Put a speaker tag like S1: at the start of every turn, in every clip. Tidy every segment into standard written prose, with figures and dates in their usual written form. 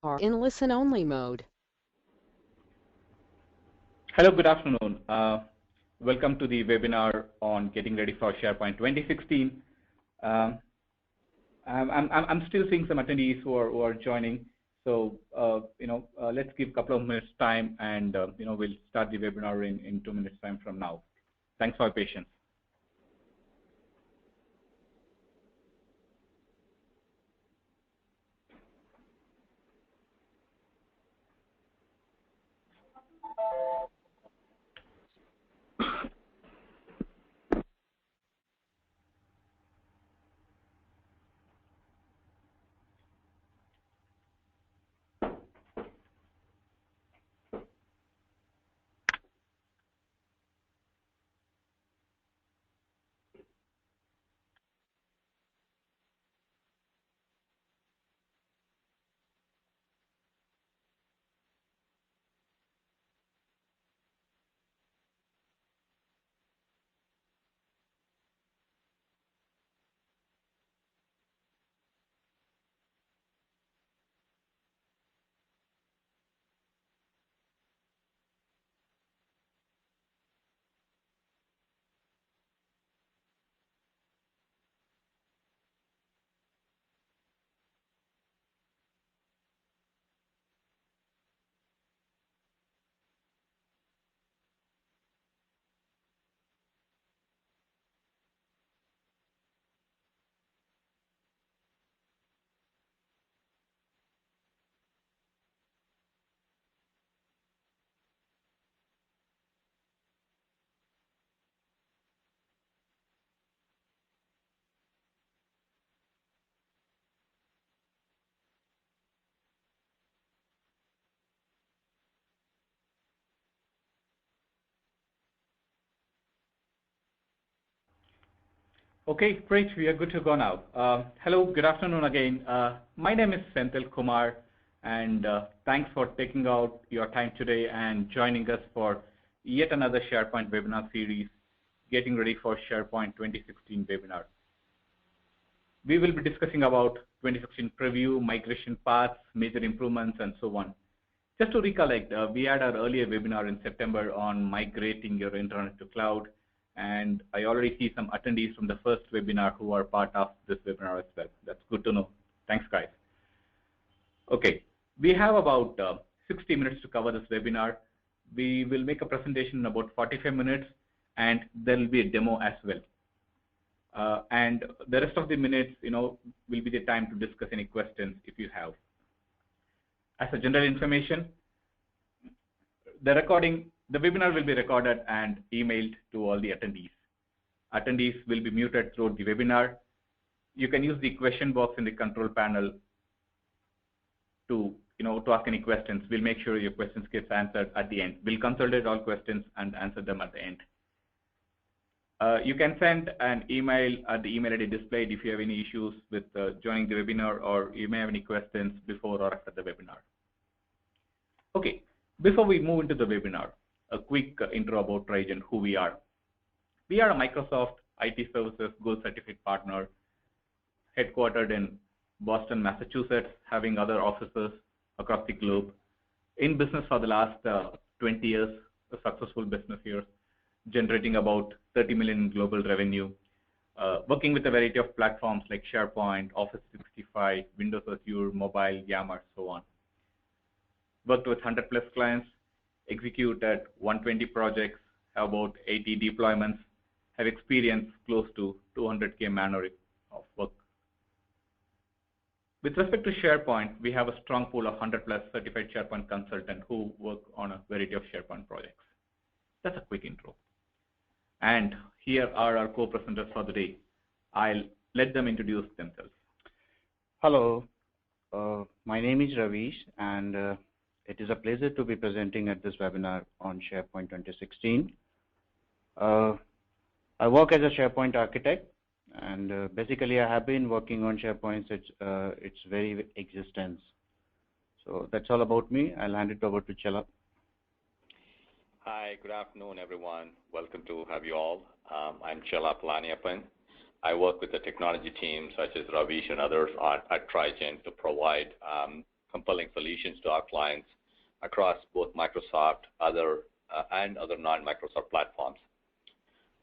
S1: are in listen-only mode.
S2: Hello, good afternoon. Welcome to the webinar on getting ready for SharePoint 2016. Um, I'm still seeing some attendees who are joining. So, let's give a couple of minutes time and, we'll start the webinar in 2 minutes time from now. Thanks for your patience. Okay, great. We are good to go now. Hello, good afternoon again. My name is Senthil Kumar, and thanks for taking out your time today and joining us for yet another SharePoint webinar series, Getting Ready for SharePoint 2016 webinar. We will be discussing about 2016 preview, migration paths, major improvements, and so on. Just to recollect, we had our earlier webinar in September on migrating your internet to cloud, and I already see some attendees from the first webinar who are part of this webinar as well. That's good to know. Thanks, guys. Okay, we have about 60 minutes to cover this webinar. We will make a presentation in about 45 minutes, and there will be a demo as well. And the rest of the minutes, will be the time to discuss any questions if you have. As a general information, the webinar will be recorded and emailed to all the attendees. Attendees will be muted throughout the webinar. You can use the question box in the control panel to ask any questions. We'll make sure your questions get answered at the end. We'll consolidate all questions and answer them at the end. You can send an email at the email ID displayed if you have any issues with joining the webinar, or you may have any questions before or after the webinar. Okay, before we move into the webinar, a quick intro about Trigen, who we are. We are a Microsoft IT Services Gold Certificate partner, headquartered in Boston, Massachusetts, having other offices across the globe. In business for the last 20 years, a successful business years, generating about 30 million in global revenue, working with a variety of platforms like SharePoint, Office 365, Windows Azure, mobile, Yammer, so on. Worked with 100+ clients, executed 120 projects, have about 80 deployments, have experienced close to 200K man-hours of work. With respect to SharePoint, we have a strong pool of 100+ certified SharePoint consultants who work on a variety of SharePoint projects. That's a quick intro. And here are our co-presenters for the day. I'll let them introduce themselves.
S3: Hello, my name is Ravish, and it is a pleasure to be presenting at this webinar on SharePoint 2016. I work as a SharePoint architect, and basically I have been working on SharePoint since its very existence. So that's all about me. I'll hand it over to Chela.
S4: Hi, good afternoon, everyone. Welcome to have you all. I'm Chela Palaniappan. I work with the technology team such as Ravish and others at Trigen to provide compelling solutions to our clients across both Microsoft and other non-Microsoft platforms.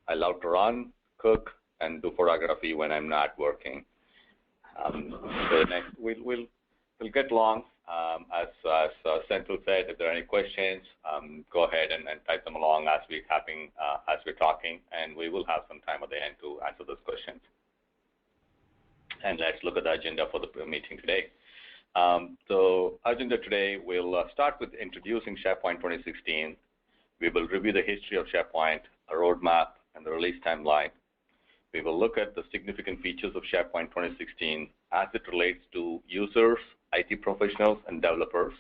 S4: I love to run, cook, and do photography when I'm not working. So next, we'll get long. As Senthil said, if there are any questions, go ahead and type them along as we're talking, and we will have some time at the end to answer those questions. And let's look at the agenda for the meeting today. So agenda today, we'll start with introducing SharePoint 2016. We will review the history of SharePoint, a roadmap, and the release timeline. We will look at the significant features of SharePoint 2016 as it relates to users, IT professionals, and developers.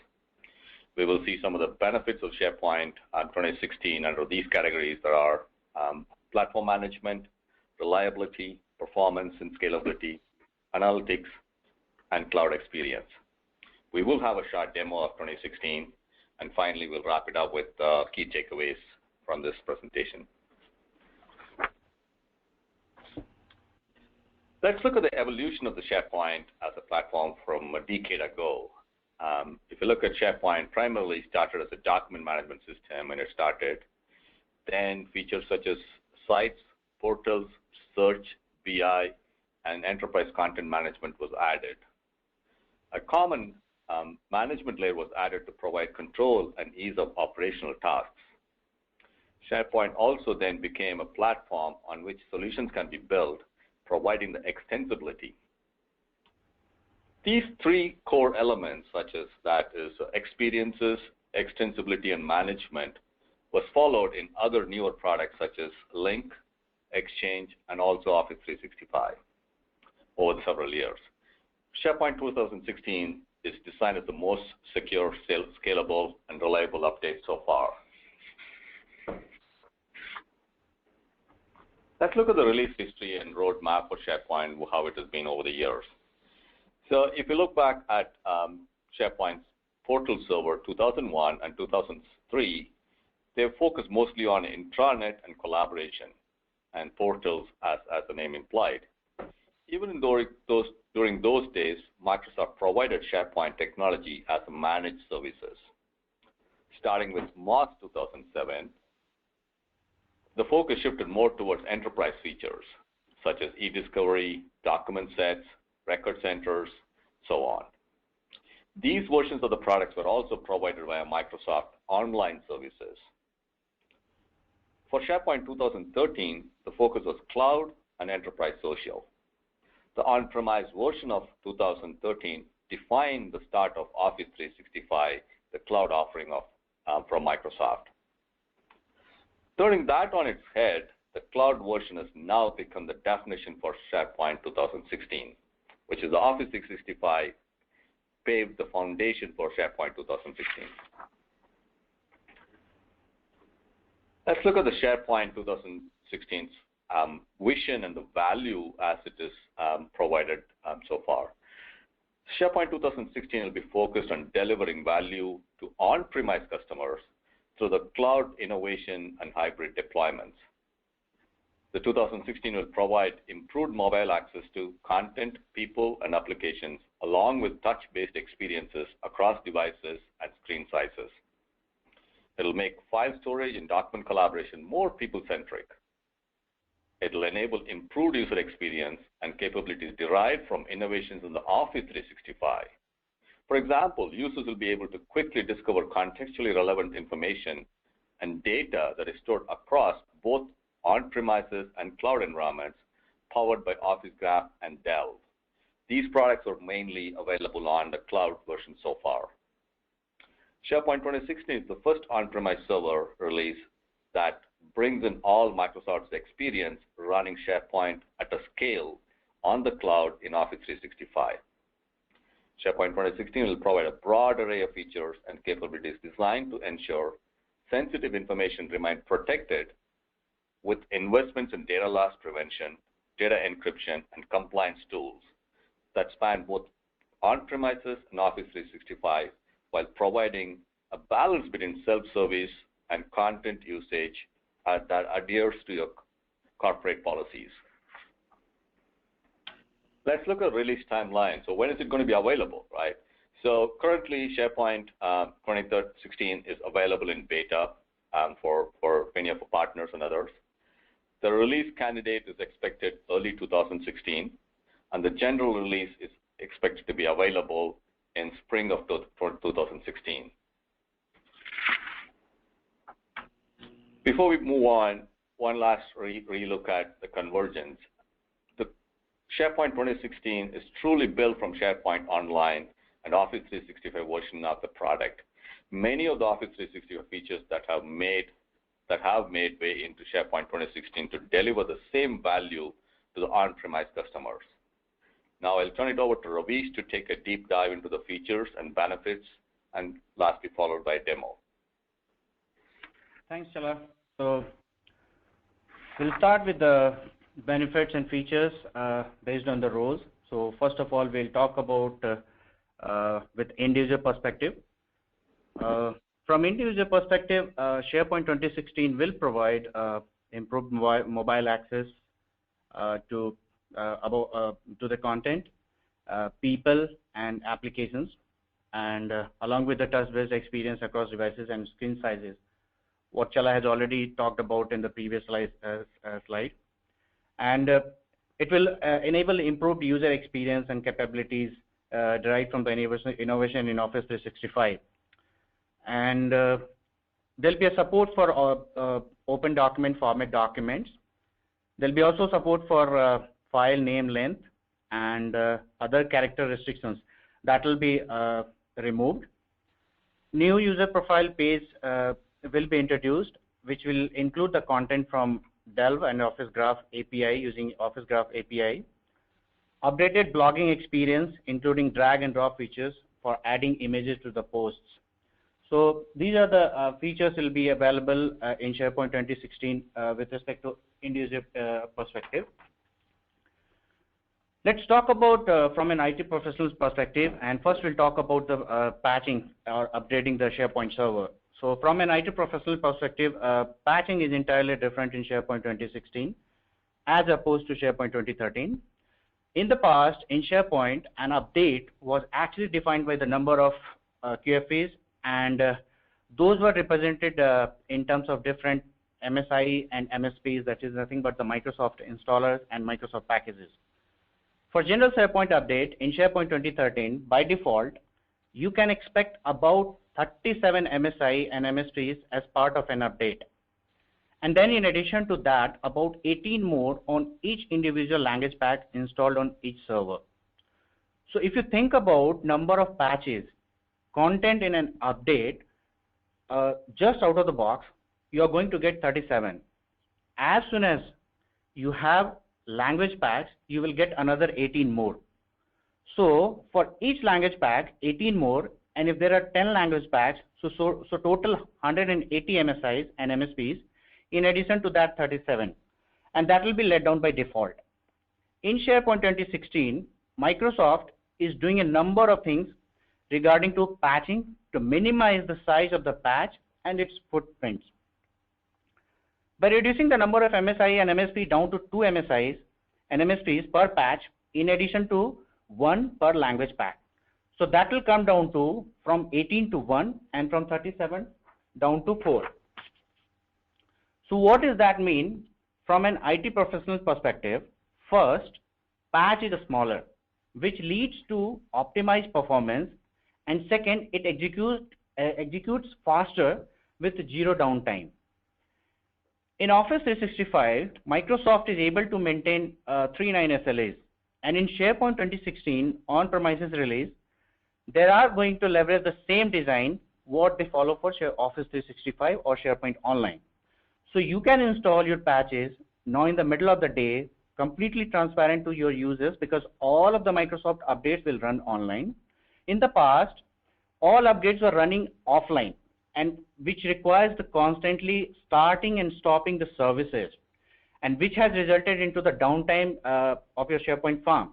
S4: We will see some of the benefits of SharePoint 2016 under these categories that are platform management, reliability, performance and scalability, analytics, and cloud experience. We will have a short demo of 2016, and finally we'll wrap it up with key takeaways from this presentation. Let's look at the evolution of the SharePoint as a platform from a decade ago. If you look at SharePoint, primarily started as a document management system when it started. Then features such as sites, portals, search, BI, and enterprise content management was added. A common management layer was added to provide control and ease of operational tasks. SharePoint also then became a platform on which solutions can be built, providing the extensibility. These three core elements, such as that is experiences, extensibility, and management, was followed in other newer products such as Lync, Exchange, and also Office 365 over the several years. SharePoint 2016 is designed as the most secure, scalable, and reliable update so far. Let's look at the release history and roadmap for SharePoint, how it has been over the years. So if you look back at SharePoint's portal server 2001 and 2003, they focused mostly on intranet and collaboration, and portals as the name implied. Even during those days, Microsoft provided SharePoint technology as a managed services. Starting with March 2007, the focus shifted more towards enterprise features, such as e-discovery, document sets, record centers, so on. These versions of the products were also provided via Microsoft Online Services. For SharePoint 2013, the focus was cloud and enterprise social. The on-premise version of 2013 defined the start of Office 365, the cloud offering from Microsoft. Turning that on its head, the cloud version has now become the definition for SharePoint 2016, which is the Office 365 paved the foundation for SharePoint 2016. Let's look at the SharePoint 2016's vision and the value as it is provided so far. SharePoint 2016 will be focused on delivering value to on-premise customers through the cloud innovation and hybrid deployments. The 2016 will provide improved mobile access to content, people, and applications, along with touch-based experiences across devices and screen sizes. It will make file storage and document collaboration more people-centric. It will enable improved user experience and capabilities derived from innovations in the Office 365. For example, users will be able to quickly discover contextually relevant information and data that is stored across both on-premises and cloud environments powered by Office Graph and Delve. These products are mainly available on the cloud version so far. SharePoint 2016 is the first on-premise server release that brings in all Microsoft's experience running SharePoint at a scale on the cloud in Office 365. SharePoint 2016 will provide a broad array of features and capabilities designed to ensure sensitive information remains protected with investments in data loss prevention, data encryption, and compliance tools that span both on-premises and Office 365 while providing a balance between self-service and content usage that adheres to your corporate policies. Let's look at release timeline. So when is it going to be available, right? So currently, SharePoint 2016 is available in beta for many of our partners and others. The release candidate is expected early 2016, and the general release is expected to be available in spring of 2016. Before we move on, one last relook at the convergence. The SharePoint 2016 is truly built from SharePoint Online and Office 365 version of the product. Many of the Office 365 features that have made way into SharePoint 2016 to deliver the same value to the on-premise customers. Now I'll turn it over to Ravish to take a deep dive into the features and benefits, and lastly followed by a demo.
S3: Thanks, Chala. So we'll start with the benefits and features based on the roles. So first of all, we'll talk about with end user perspective. From end user perspective, SharePoint 2016 will provide improved mobile access to the content, people, and applications, and along with the touch-based experience across devices and screen sizes, what Chala has already talked about in the previous slide. And it will enable improved user experience and capabilities derived from the innovation in Office 365. And there'll be a support for open document format documents. There'll be also support for file name length and other character restrictions that will be removed. New user profile page will be introduced, which will include the content from Delve and Office Graph API using Office Graph API. Updated blogging experience, including drag and drop features for adding images to the posts. So these are the features will be available in SharePoint 2016 with respect to end user perspective. Let's talk about from an IT professional's perspective, and first we'll talk about the patching or updating the SharePoint server. So from an IT professional perspective, patching is entirely different in SharePoint 2016 as opposed to SharePoint 2013. In the past, in SharePoint, an update was actually defined by the number of QFAs, and those were represented in terms of different MSI and MSPs, that is nothing but the Microsoft installers and Microsoft packages. For general SharePoint update in SharePoint 2013, by default, you can expect about 37 MSI and MSPs as part of an update. And then in addition to that, about 18 more on each individual language pack installed on each server. So if you think about number of patches, content in an update, just out of the box, you are going to get 37. As soon as you have language packs, you will get another 18 more. So for each language pack, 18 more, and if there are 10 language packs, so total 180 MSIs and MSPs, in addition to that 37, and that will be let down by default. In SharePoint 2016, Microsoft is doing a number of things regarding to patching to minimize the size of the patch and its footprints. By reducing the number of MSI and MSP down to 2 MSIs and MSPs per patch, in addition to 1 per language pack. So that will come down to from 18 to 1 and from 37 down to 4. So what does that mean from an IT professional perspective? First, patch is smaller, which leads to optimized performance, and second, it executes faster with zero downtime. In Office 365, Microsoft is able to maintain 3.9 SLAs, and in SharePoint 2016 on-premises release, they are going to leverage the same design what they follow for Office 365 or SharePoint Online. So you can install your patches now in the middle of the day, completely transparent to your users, because all of the Microsoft updates will run online. In the past, all updates were running offline, and which requires the constantly starting and stopping the services, and which has resulted into the downtime of your SharePoint farm.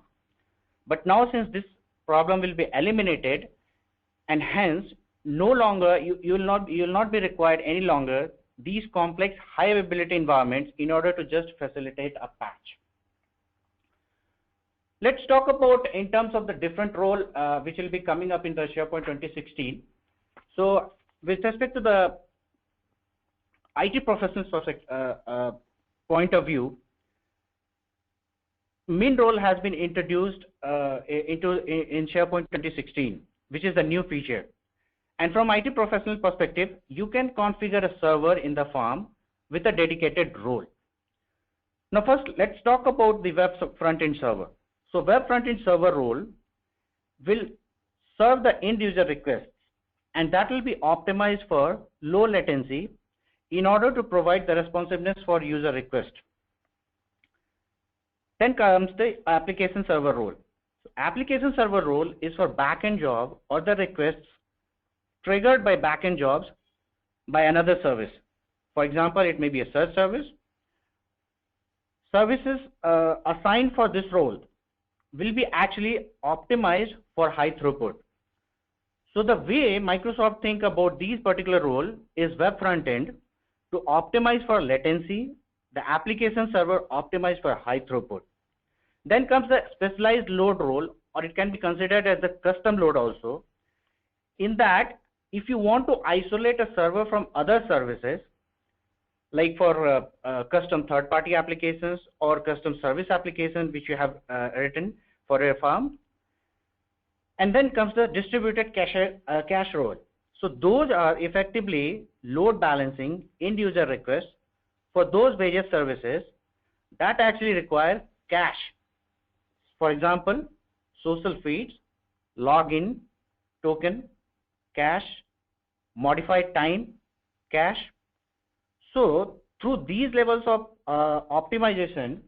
S3: But now, since this problem will be eliminated, and hence no longer you will not be required any longer these complex high availability environments in order to just facilitate a patch. Let's talk about in terms of the different role which will be coming up in the SharePoint 2016. So with respect to the IT professionals point of view, min role has been introduced in SharePoint 2016, which is a new feature. And from IT professional perspective, you can configure a server in the farm with a dedicated role. Now first, let's talk about the web front-end server. So web front-end server role will serve the end user requests, and that will be optimized for low latency in order to provide the responsiveness for user request. Then comes the application server role. So application server role is for backend job or the requests triggered by backend jobs by another service. For example, it may be a search service. Services assigned for this role will be actually optimized for high throughput. So the way Microsoft think about these particular role is web front end to optimize for latency, the application server optimized for high throughput. Then comes the specialized load role, or it can be considered as the custom load also. In that, if you want to isolate a server from other services, like for custom third-party applications or custom service applications which you have written for a farm. And then comes the distributed cache role. So those are effectively load balancing end user requests for those various services that actually require cache. For example, social feeds, login, token, cache, modified time, cache. So through these levels of optimization,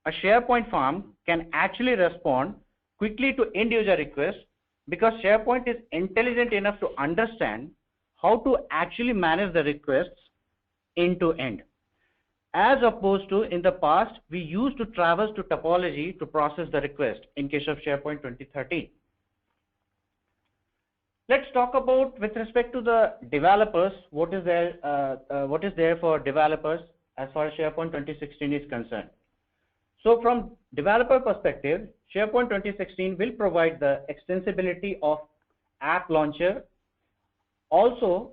S3: a SharePoint farm can actually respond quickly to end user requests because SharePoint is intelligent enough to understand how to actually manage the requests end to end. As opposed to in the past, we used to traverse to topology to process the request in case of SharePoint 2013. Let's talk about with respect to the developers, what is there for developers as far as SharePoint 2016 is concerned. So from developer perspective, SharePoint 2016 will provide the extensibility of app launcher. Also,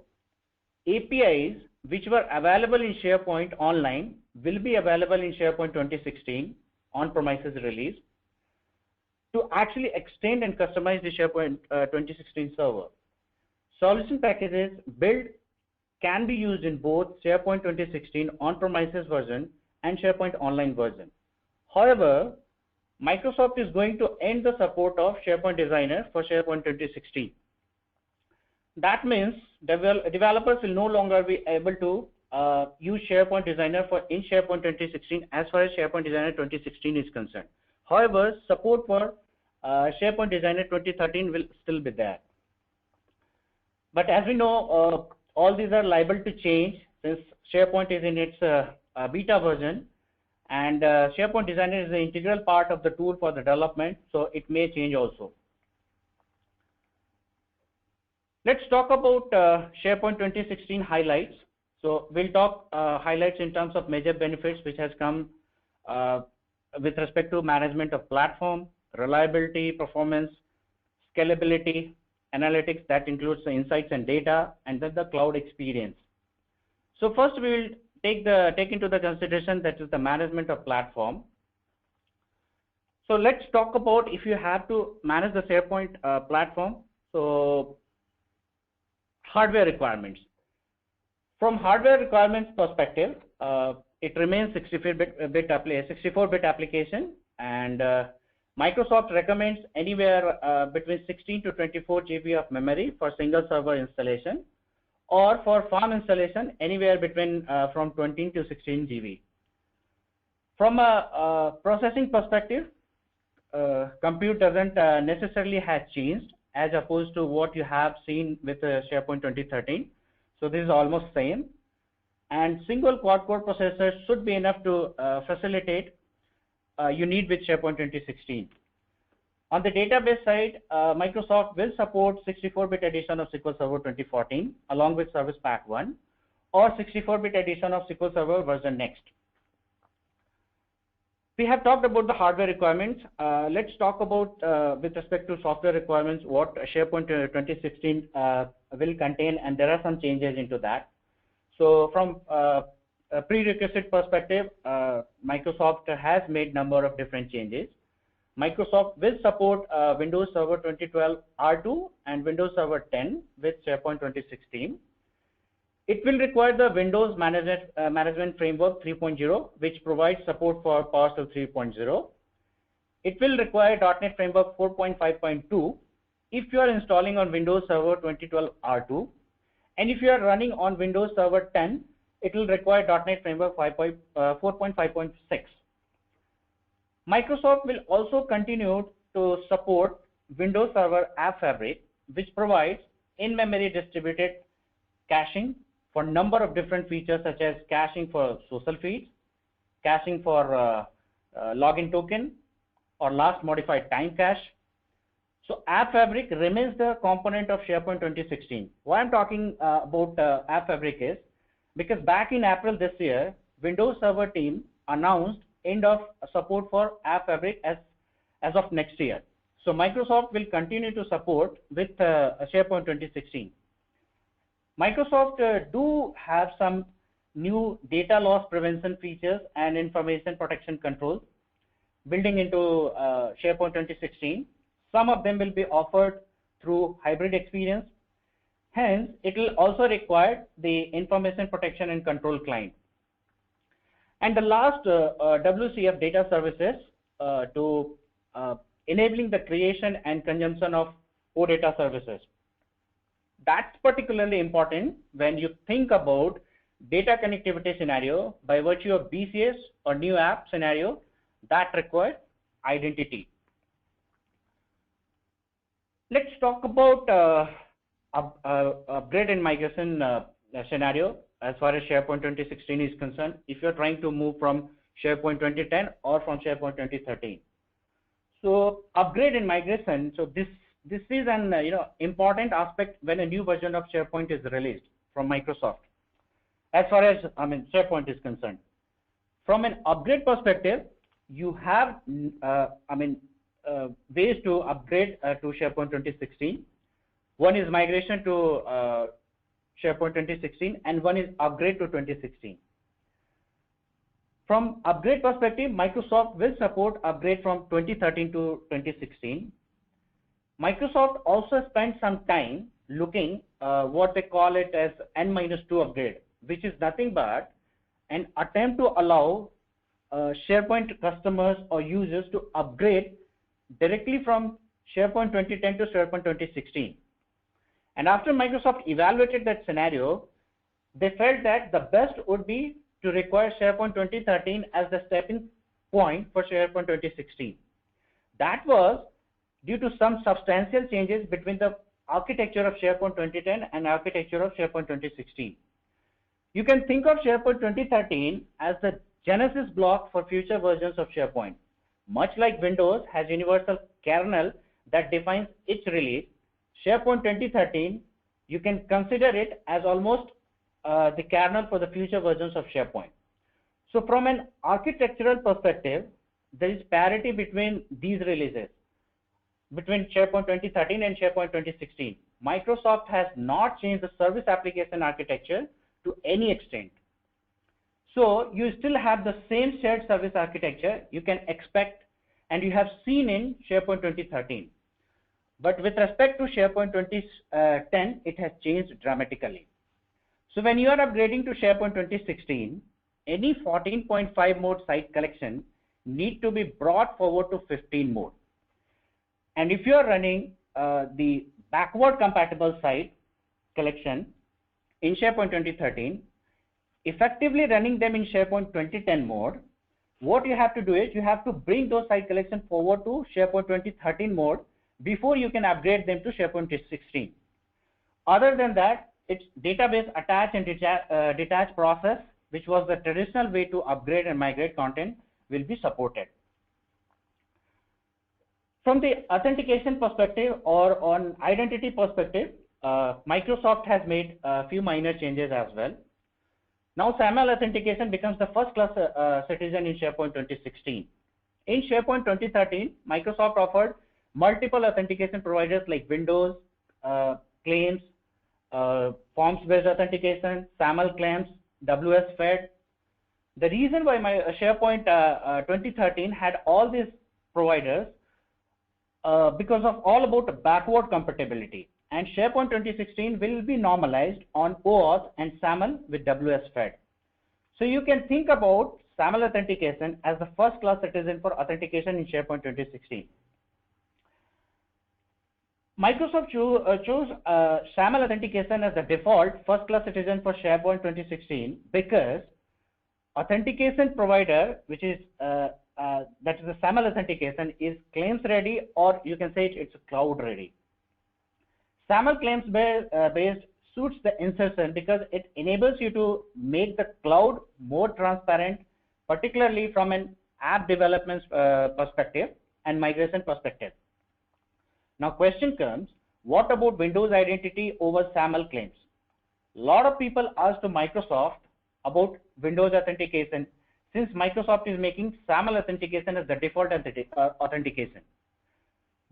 S3: APIs which were available in SharePoint Online will be available in SharePoint 2016 on-premises release to actually extend and customize the SharePoint 2016 server. Solution packages built can be used in both SharePoint 2016 on-premises version and SharePoint Online version. However, Microsoft is going to end the support of SharePoint Designer for SharePoint 2016. That means developers will no longer be able to use SharePoint Designer in SharePoint 2016 as far as SharePoint Designer 2016 is concerned. However, support for SharePoint Designer 2013 will still be there. But as we know, all these are liable to change since SharePoint is in its beta version, and SharePoint Designer is an integral part of the tool for the development, so it may change also. Let's talk about SharePoint 2016 highlights. So we'll talk highlights in terms of major benefits which has come with respect to management of platform, reliability, performance, scalability, analytics that includes the insights and data, and then the cloud experience. So first we will take into the consideration that is the management of platform. So let's talk about if you have to manage the SharePoint platform. So hardware requirements. From hardware requirements perspective, it remains 64-bit application, and Microsoft recommends anywhere between 16 to 24 GB of memory for single server installation, or for farm installation anywhere between from 20 to 16 GB. From a processing perspective, compute doesn't necessarily have changed as opposed to what you have seen with SharePoint 2013. So this is almost same. And single quad-core processors should be enough to facilitate you need with SharePoint 2016. On the database side, Microsoft will support 64-bit edition of SQL Server 2014 along with Service Pack 1, or 64-bit edition of SQL Server version next. We have talked about the hardware requirements. Let's talk about, with respect to software requirements, what SharePoint 2016 will contain, and there are some changes into that. So from a prerequisite perspective, Microsoft has made number of different changes. Microsoft will support Windows Server 2012 R2 and Windows Server 10 with SharePoint 2016. It will require the Windows Management Framework 3.0, which provides support for PowerShell 3.0. It will require .NET Framework 4.5.2 if you are installing on Windows Server 2012 R2. And if you are running on Windows Server 10, it will require .NET Framework 4.5.6. Microsoft will also continue to support Windows Server App Fabric, which provides in-memory distributed caching for a number of different features, such as caching for social feeds, caching for login token, or last modified time cache. So App Fabric remains the component of SharePoint 2016. Why I'm talking about App Fabric is because back in April this year, Windows Server team announced end of support for App Fabric as of next year. So Microsoft will continue to support with SharePoint 2016. Microsoft do have some new data loss prevention features and information protection controls building into SharePoint 2016. Some of them will be offered through hybrid experience. Hence, it will also require the information protection and control client. And the last, WCF data services to enabling the creation and consumption of OData services. That's particularly important when you think about data connectivity scenario by virtue of BCS or new app scenario that requires identity. Let's talk about upgrade and migration scenario as far as SharePoint 2016 is concerned, if you're trying to move from SharePoint 2010 or from SharePoint 2013. So upgrade and migration, so this is an important aspect when a new version of SharePoint is released from Microsoft as far as SharePoint is concerned. From an upgrade perspective, you have ways to upgrade to SharePoint 2016. One is migration to SharePoint 2016 and one is upgrade to 2016. From upgrade perspective, Microsoft will support upgrade from 2013 to 2016. Microsoft also spent some time looking what they call it as N-2 upgrade, which is nothing but an attempt to allow SharePoint customers or users to upgrade directly from SharePoint 2010 to SharePoint 2016. And after Microsoft evaluated that scenario, they felt that the best would be to require SharePoint 2013 as the stepping point for SharePoint 2016. That was due to some substantial changes between the architecture of SharePoint 2010 and architecture of SharePoint 2016. You can think of SharePoint 2013 as the genesis block for future versions of SharePoint. Much like Windows has universal kernel that defines its release, SharePoint 2013, you can consider it as almost the kernel for the future versions of SharePoint. So from an architectural perspective, there is parity between these releases, between SharePoint 2013 and SharePoint 2016. Microsoft has not changed the service application architecture to any extent. So you still have the same shared service architecture you can expect and you have seen in SharePoint 2013. But with respect to SharePoint 2010, it has changed dramatically. So when you are upgrading to SharePoint 2016, any 14.5 mode site collection need to be brought forward to 15 mode. And if you are running the backward compatible site collection in SharePoint 2013, effectively running them in SharePoint 2010 mode, what you have to do is you have to bring those site collection forward to SharePoint 2013 mode before you can upgrade them to SharePoint 2016. Other than that, it's database attach and detach process, which was the traditional way to upgrade and migrate content, will be supported. From the authentication perspective or on identity perspective, Microsoft has made a few minor changes as well. Now SAML authentication becomes the first class citizen in SharePoint 2016. In SharePoint 2013, Microsoft offered multiple authentication providers like Windows, claims, forms-based authentication, SAML claims, WS-Fed. The reason why my SharePoint 2013 had all these providers because of all about backward compatibility, and SharePoint 2016 will be normalized on OAuth and SAML with WS-Fed. So you can think about SAML authentication as the first class citizen for authentication in SharePoint 2016. Microsoft chose SAML authentication as the default first class citizen for SharePoint 2016 because authentication provider, which is that is the SAML authentication, is claims ready, or you can say it's cloud ready. SAML claims based suits the insertion because it enables you to make the cloud more transparent, particularly from an app development perspective and migration perspective. Now question comes, what about Windows identity over SAML claims? A lot of people ask to Microsoft about Windows authentication, since Microsoft is making SAML authentication as the default authentication.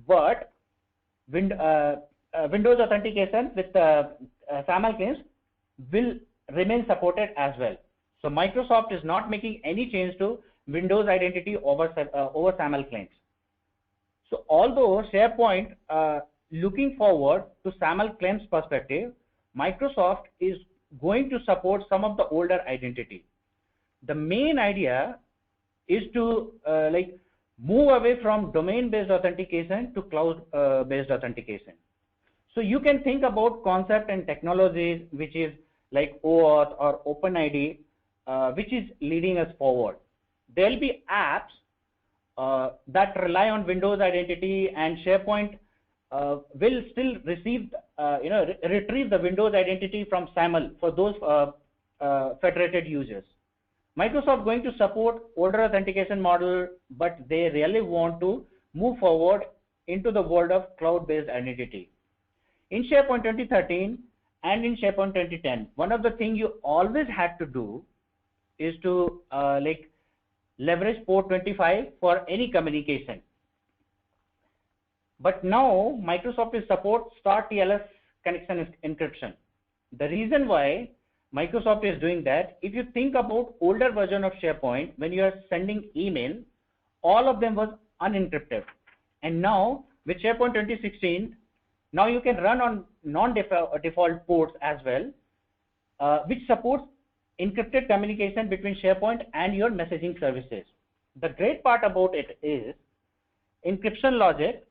S3: But Windows authentication with SAML claims will remain supported as well. So Microsoft is not making any change to Windows identity over SAML claims. So although SharePoint looking forward to SAML claims perspective, Microsoft is going to support some of the older identity. The main idea is to move away from domain-based authentication to cloud-based authentication. So you can think about concept and technologies which is like OAuth or OpenID, which is leading us forward. There will be apps that rely on Windows identity, and SharePoint will still receive, retrieve the Windows identity from SAML for those federated users. Microsoft going to support older authentication model, but they really want to move forward into the world of cloud-based identity. In SharePoint 2013 and in SharePoint 2010, one of the things you always had to do is to leverage port 25 for any communication. But now Microsoft will support star TLS connection encryption. The reason why Microsoft is doing that, if you think about older version of SharePoint, when you are sending email, all of them was unencrypted. And now with SharePoint 2016, now you can run on non-default ports as well, which supports encrypted communication between SharePoint and your messaging services. The great part about it is encryption logic,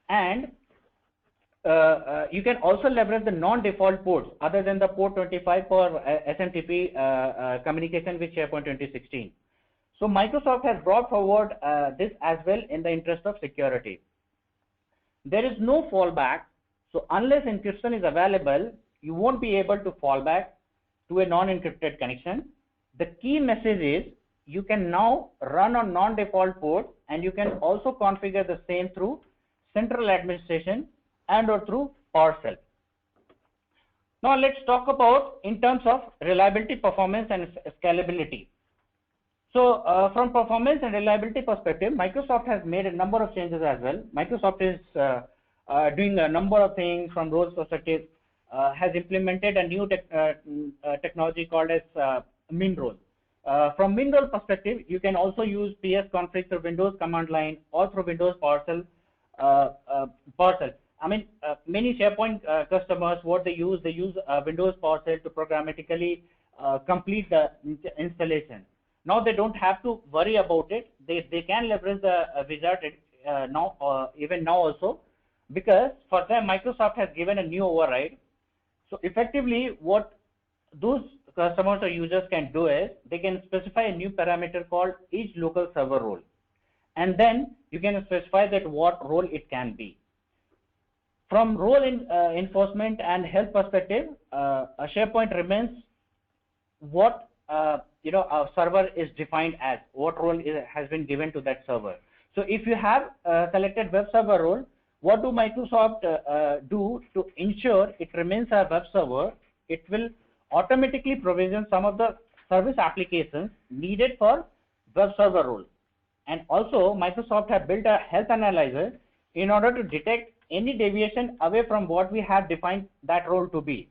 S3: and you can also leverage the non-default ports other than the port 25 for SMTP communication with SharePoint 2016. So Microsoft has brought forward this as well in the interest of security. There is no fallback, so unless encryption is available, you won't be able to fall back to a non-encrypted connection. The key message is you can now run on non-default port, and you can also configure the same through central administration and or through PowerShell. Now let's talk about in terms of reliability, performance, and scalability. So from performance and reliability perspective, Microsoft has made a number of changes as well. Microsoft is doing a number of things from roles perspective, has implemented a new technology called as min role. From min role perspective, you can also use PS config through Windows command line or through Windows PowerShell. I mean, many SharePoint customers, what they use Windows PowerShell to programmatically complete the installation. Now they don't have to worry about it. They can leverage the wizard now, even now also, because for them Microsoft has given a new override. So effectively, what those customers or users can do is they can specify a new parameter called each local server role, and then you can specify that what role it can be. From role enforcement and health perspective, SharePoint remains what a server is defined as, what role has been given to that server. So if you have selected web server role, what do Microsoft do to ensure it remains a web server? It will automatically provision some of the service applications needed for web server role, And also Microsoft have built a health analyzer in order to detect any deviation away from what we have defined that role to be.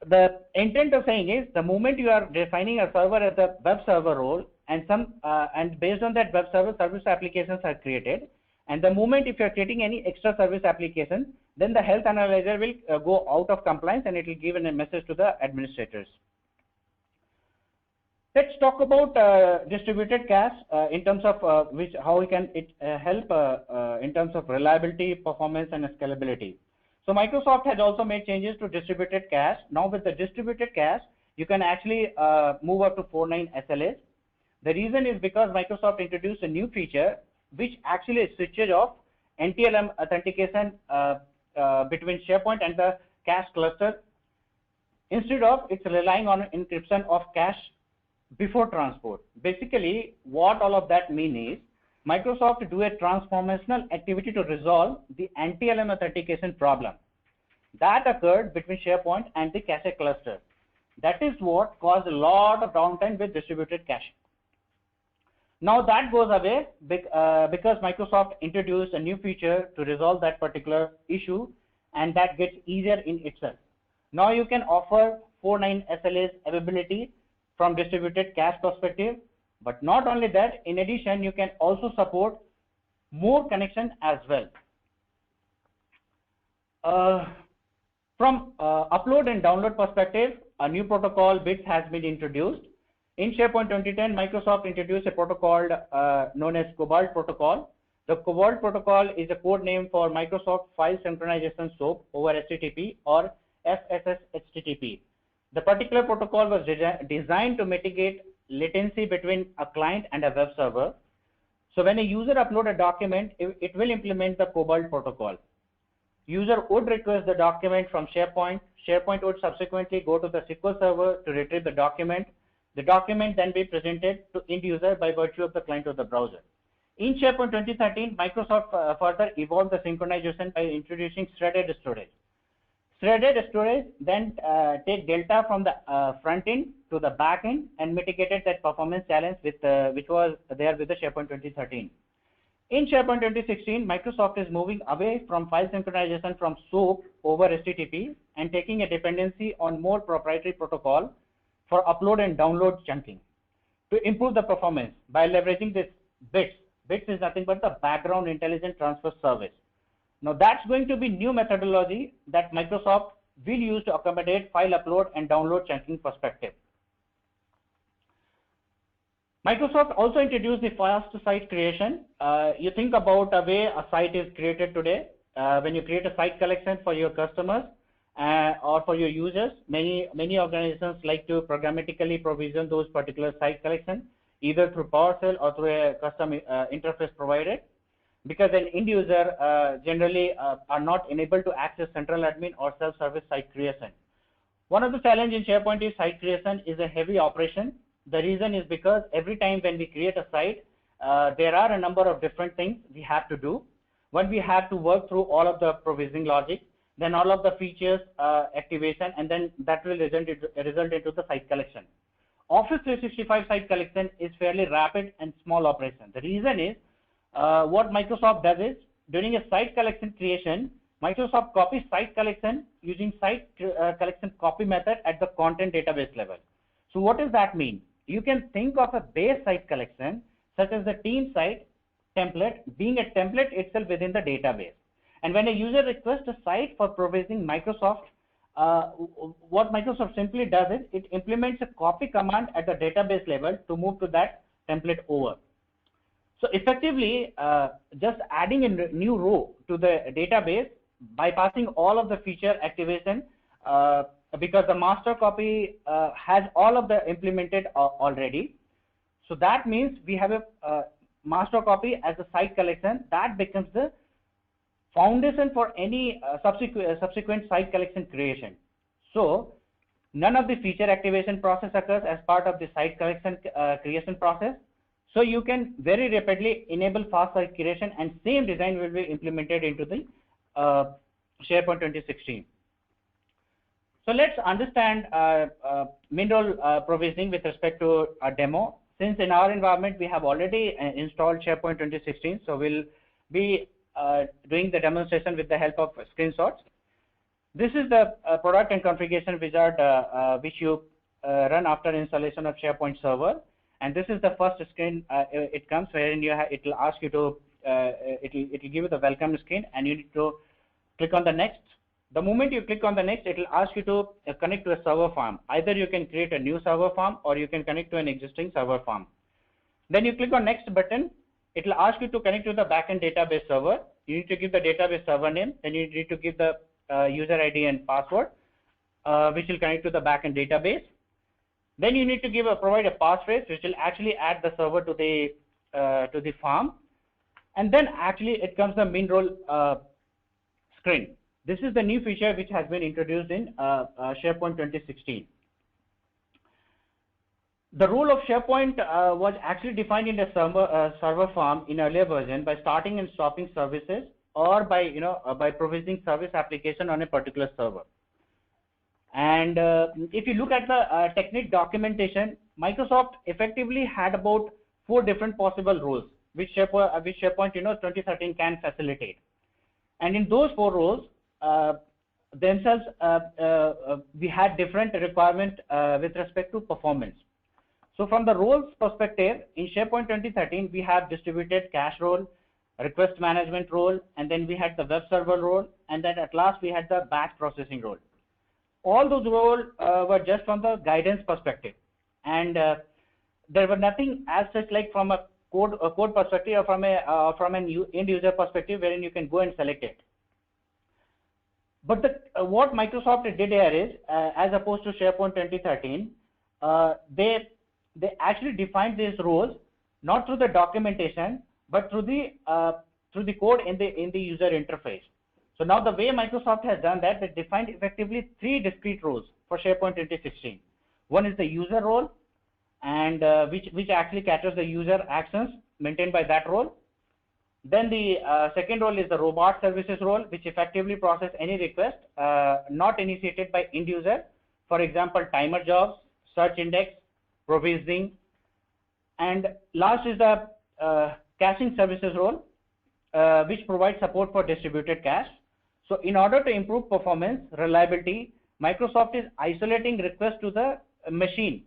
S3: The intent of saying is the moment you are defining a server as a web server role and based on that web server, service applications are created. And the moment if you are creating any extra service application, then the health analyzer will go out of compliance and it will give a message to the administrators. Let's talk about distributed cache in terms of how we can help in terms of reliability, performance, and scalability. So Microsoft has also made changes to distributed cache. Now with the distributed cache, you can actually move up to 4.9 SLAs. The reason is because Microsoft introduced a new feature which actually switches off NTLM authentication between SharePoint and the cache cluster. Instead of it's relying on encryption of cache before transport. Basically, what all of that mean is Microsoft do a transformational activity to resolve the NTLM authentication problem that occurred between SharePoint and the cache cluster. That is what caused a lot of downtime with distributed caching. Now that goes away because Microsoft introduced a new feature to resolve that particular issue, and that gets easier in itself. Now you can offer 4.9 SLAs availability from distributed cache perspective, but not only that, in addition, you can also support more connection as well. From upload and download perspective, a new protocol bits has been introduced. In SharePoint 2010, Microsoft introduced a protocol known as Cobalt protocol. The Cobalt protocol is a code name for Microsoft File Synchronization SOAP over HTTP or FSS HTTP. The particular protocol was designed to mitigate latency between a client and a web server. So when a user uploads a document, it will implement the Cobalt protocol. User would request the document from SharePoint. SharePoint would subsequently go to the SQL server to retrieve the document. The document then be presented to end user by virtue of the client or the browser. In SharePoint 2013, Microsoft further evolved the synchronization by introducing threaded storage. Threaded storage then take data from the front end to the back end and mitigated that performance challenge with which was there with the SharePoint 2013. In SharePoint 2016, Microsoft is moving away from file synchronization from SOAP over HTTP and taking a dependency on more proprietary protocol for upload and download chunking to improve the performance by leveraging this bits. Bits is nothing but the background intelligent transfer service. Now that's going to be new methodology that Microsoft will use to accommodate file upload and download chunking perspective. Microsoft also introduced the fast site creation. You think about the way a site is created today. When you create a site collection for your customers or for your users, many organizations like to programmatically provision those particular site collections either through PowerShell or through a custom interface provided, because an end user generally are not enabled to access central admin or self-service site creation. One of the challenges in SharePoint is site creation is a heavy operation. The reason is because every time when we create a site, there are a number of different things we have to do. One, we have to work through all of the provisioning logic, then all of the features activation, and then that will result into the site collection. Office 365 site collection is fairly rapid and small operation. The reason is what Microsoft does is during a site collection creation, Microsoft copies site collection using site collection copy method at the content database level. So what does that mean? You can think of a base site collection such as the team site template being a template itself within the database. And when a user requests a site for provisioning Microsoft, what Microsoft simply does is it implements a copy command at the database level to move to that template over. So effectively, just adding a new row to the database, bypassing all of the feature activation, because the master copy has all of the implemented already. So that means we have a master copy as a site collection that becomes the foundation for any subsequent site collection creation. So none of the feature activation process occurs as part of the site collection creation process. So you can very rapidly enable fast site creation, and same design will be implemented into the SharePoint 2016. So let's understand min role provisioning with respect to a demo. since in our environment we have already installed SharePoint 2016, so we'll be doing the demonstration with the help of screenshots. This is the product and configuration wizard which you run after installation of SharePoint server, and this is the first screen it comes, wherein it will ask you to it will give you the welcome screen, and you need to click on the next. The moment you click on the next, it will ask you to connect to a server farm. Either you can create a new server farm or you can connect to an existing server farm. Then you click on next button. It will ask you to connect to the backend database server. You need to give the database server name. Then you need to give the user ID and password, which will connect to the backend database. Then you need to provide a passphrase, which will actually add the server to the farm. And then actually it comes the main role screen. This is the new feature which has been introduced in SharePoint 2016. The role of SharePoint was actually defined in the server farm in earlier version by starting and stopping services, or by provisioning service application on a particular server. And if you look at the technique documentation, Microsoft effectively had about 4 different possible roles which SharePoint 2013 can facilitate. And in those 4 roles themselves, we had different requirements with respect to performance. So from the roles perspective, in SharePoint 2013, we have distributed cache role, request management role, and then we had the web server role, and then at last we had the batch processing role. All those roles were just from the guidance perspective, and there were nothing as such like from a code perspective or from an end user perspective wherein you can go and select it. But what Microsoft did here is, as opposed to SharePoint 2013, they actually defined these roles not through the documentation, but through the code in the user interface. So now the way Microsoft has done that, they defined effectively 3 discrete roles for SharePoint 2016. One is the user role, and which actually captures the user actions maintained by that role. Then the second role is the robot services role, which effectively process any request not initiated by end user. For example, timer jobs, search index, provisioning. And last is the caching services role, which provides support for distributed cache. So in order to improve performance, reliability, Microsoft is isolating requests to the machine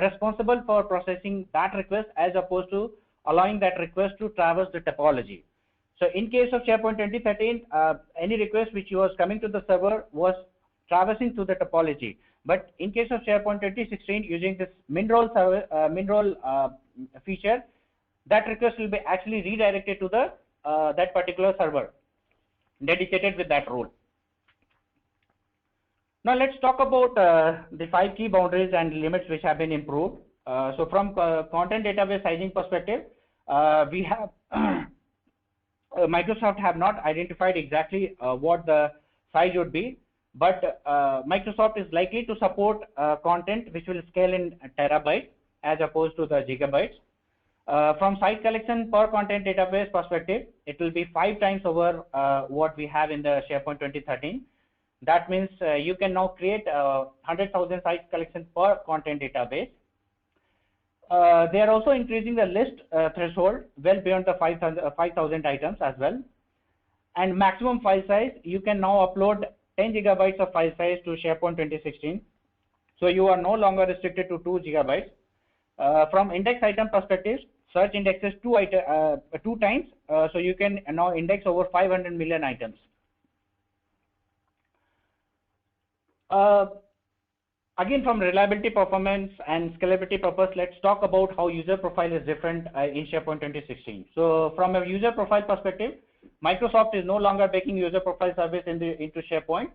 S3: responsible for processing that request, as opposed to allowing that request to traverse the topology. So in case of SharePoint 2013, any request which was coming to the server was traversing through the topology. But in case of SharePoint 2016, using this min role feature, that request will be actually redirected to the that particular server dedicated with that role. Now let's talk about the 5 key boundaries and limits which have been improved. So from content database sizing perspective, we have Microsoft have not identified exactly what the size would be, but Microsoft is likely to support content which will scale in terabytes as opposed to the gigabytes. From site collection per content database perspective, it will be 5 times over what we have in the SharePoint 2013. That means you can now create 100,000 site collection per content database. They are also increasing the list threshold well beyond the 5,000 items as well. And maximum file size, you can now upload 10 gigabytes of file size to SharePoint 2016. So you are no longer restricted to 2 gigabytes. From index item perspective, search indexes 2 times, so you can now index over 500 million items. Again, from reliability, performance, and scalability purpose, let's talk about how user profile is different in SharePoint 2016. So from a user profile perspective, Microsoft is no longer baking user profile service into SharePoint.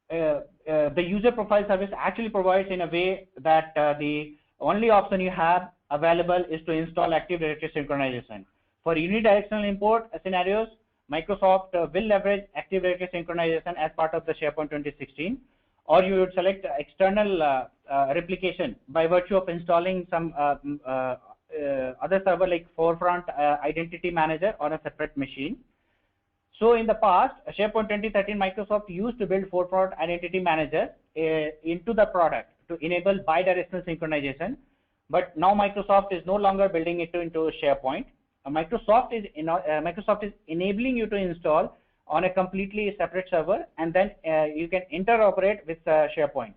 S3: The user profile service actually provides in a way that the only option you have available is to install Active Directory synchronization. For unidirectional import scenarios, Microsoft will leverage Active Directory synchronization as part of the SharePoint 2016, or you would select external replication by virtue of installing some other server like Forefront Identity Manager on a separate machine. So in the past, SharePoint 2013, Microsoft used to build Forefront Identity Manager into the product to enable bidirectional synchronization, But now Microsoft is no longer building it into SharePoint. Microsoft is enabling you to install on a completely separate server, and then you can interoperate with SharePoint.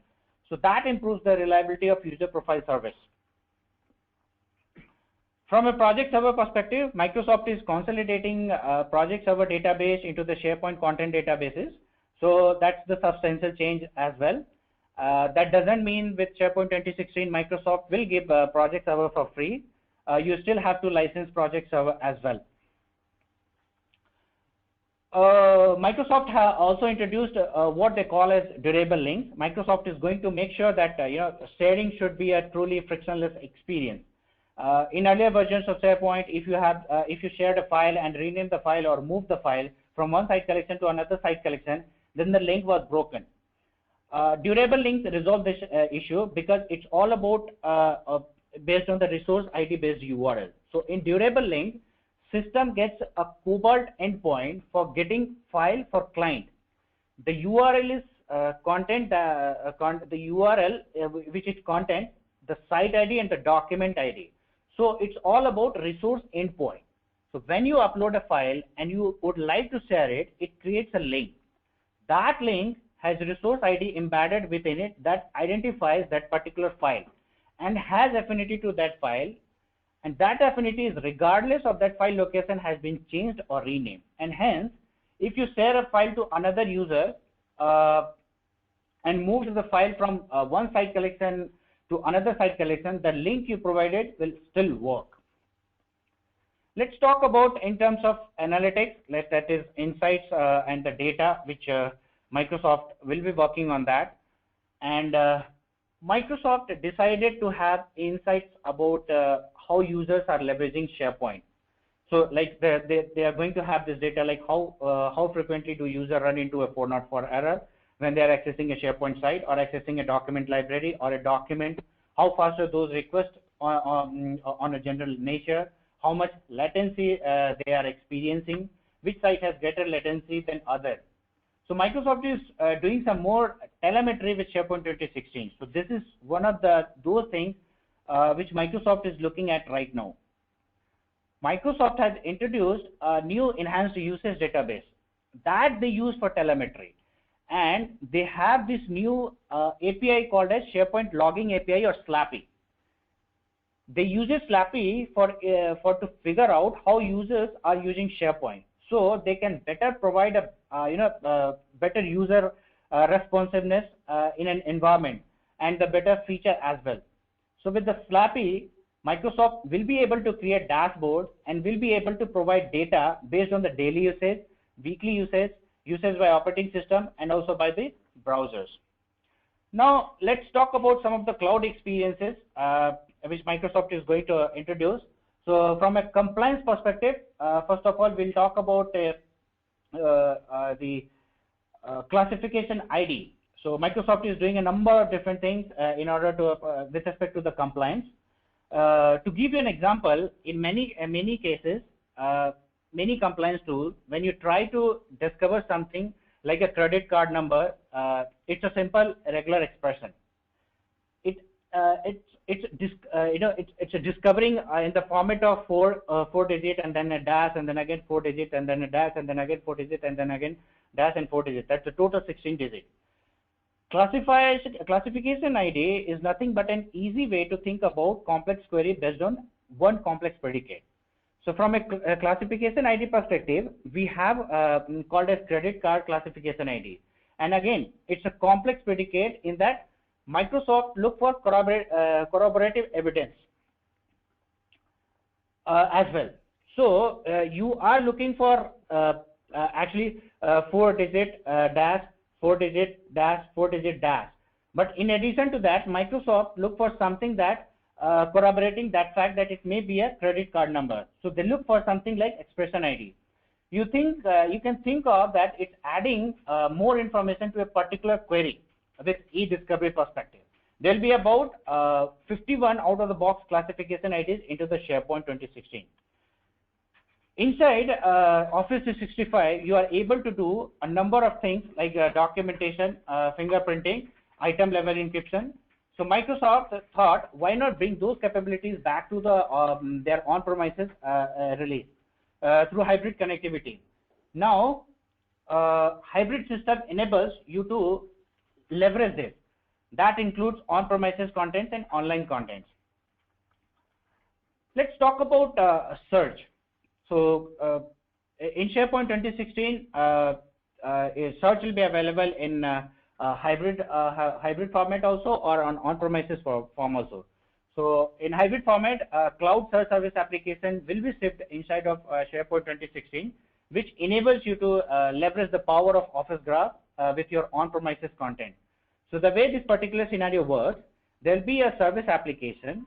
S3: So that improves the reliability of user profile service. From a project server perspective, Microsoft is consolidating project server database into the SharePoint content databases. So that's the substantial change as well. That doesn't mean with SharePoint 2016, Microsoft will give project server for free. You still have to license project server as well. Microsoft also introduced what they call as durable links. Microsoft is going to make sure that sharing should be a truly frictionless experience. In earlier versions of SharePoint, if you shared a file and renamed the file or moved the file from one site collection to another site collection, then the link was broken. Durable links resolve this issue because it's all about based on the resource ID based URL. So in durable link, system gets a cobalt endpoint for getting file for client. The URL is content, the URL which is content, the site ID and the document ID. So it's all about resource endpoint. So when you upload a file and you would like to share it, it creates a link. That link has resource ID embedded within it that identifies that particular file and has affinity to that file, and that affinity is regardless of that file location has been changed or renamed. And hence, if you share a file to another user and move the file from one site collection to another site collection, the link you provided will still work. Let's talk about in terms of analytics, that is insights and the data, which Microsoft will be working on that. And Microsoft decided to have insights about how users are leveraging SharePoint. So like they are going to have this data, like how frequently do users run into a 404 error when they are accessing a SharePoint site or accessing a document library or a document, how fast are those requests on a general nature, how much latency they are experiencing, which site has greater latency than others. So Microsoft is doing some more telemetry with SharePoint 2016. So this is one of those things which Microsoft is looking at right now. Microsoft has introduced a new enhanced usage database that they use for telemetry. And they have this new API called as SharePoint Logging API or SLAPI. They use SLAPI for to figure out how users are using SharePoint, so they can better provide a better user responsiveness in an environment and the better feature as well. So with the SLAPI, Microsoft will be able to create dashboards and will be able to provide data based on the daily usage, weekly usage by operating system, and also by the browsers. Now let's talk about some of the cloud experiences which Microsoft is going to introduce. So from a compliance perspective, first of all, we'll talk about the classification ID. So Microsoft is doing a number of different things in order to with respect to the compliance. To give you an example, in many cases, many compliance tools, when you try to discover something like a credit card number, it's a simple regular expression. It's a discovering in the format of four digit and then a dash and then again 4 digit and then a dash and then again 4 digit and then again dash and 4 digit. That's a total 16 digit. Classification ID is nothing but an easy way to think about complex query based on one complex predicate. So from a classification ID perspective, we have called as credit card classification ID. And again, it's a complex predicate in that Microsoft look for corroborative evidence as well. So you are looking for actually 4 digit dash, 4 digit dash, 4 digit dash. But in addition to that, Microsoft look for something that corroborating that fact that it may be a credit card number. So they look for something like expression ID. You can think of that it's adding more information to a particular query with e-discovery perspective. There will be about 51 out of the box classification IDs into the SharePoint 2016. Inside Office 365, you are able to do a number of things like documentation, fingerprinting, item level encryption, So Microsoft thought, why not bring those capabilities back to their on-premises release through hybrid connectivity. Now, hybrid system enables you to leverage this. That includes on-premises contents and online contents. Let's talk about search. So in SharePoint 2016, search will be available in hybrid format also, or on-premises form also. So in hybrid format, cloud search service application will be shipped inside of SharePoint 2016, which enables you to leverage the power of Office Graph with your on-premises content. So the way this particular scenario works, there will be a service application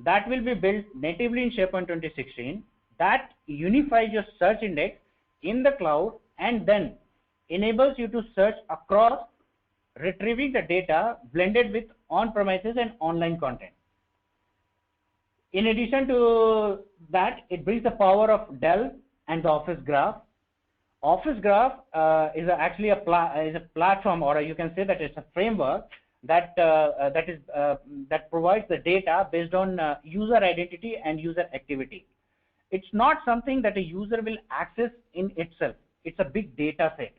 S3: that will be built natively in SharePoint 2016 that unifies your search index in the cloud and then enables you to search across, retrieving the data blended with on-premises and online content. In addition to that, it brings the power of Delve and the Office Graph. Office Graph is actually a platform, or you can say that it's a framework that provides the data based on user identity and user activity. It's not something that a user will access in itself. It's a big data set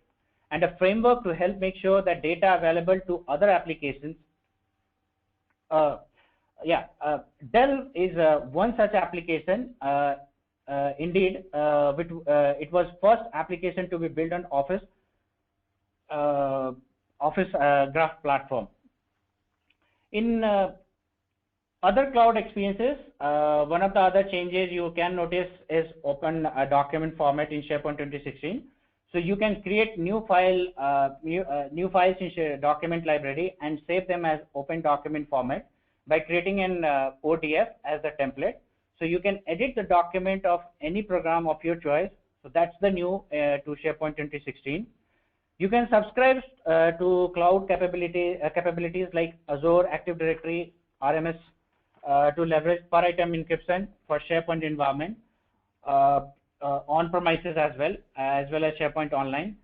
S3: and a framework to help make sure that data available to other applications. Delve is one such application. Indeed, it was first application to be built on Office Graph platform. In other cloud experiences, one of the other changes you can notice is open document format in SharePoint 2016. So you can create new files in document library and save them as open document format by creating an ODF as the template. So you can edit the document of any program of your choice. So that's the new to SharePoint 2016. You can subscribe to cloud capabilities like Azure Active Directory, RMS, to leverage per item encryption for SharePoint environment, on-premises as well as SharePoint Online.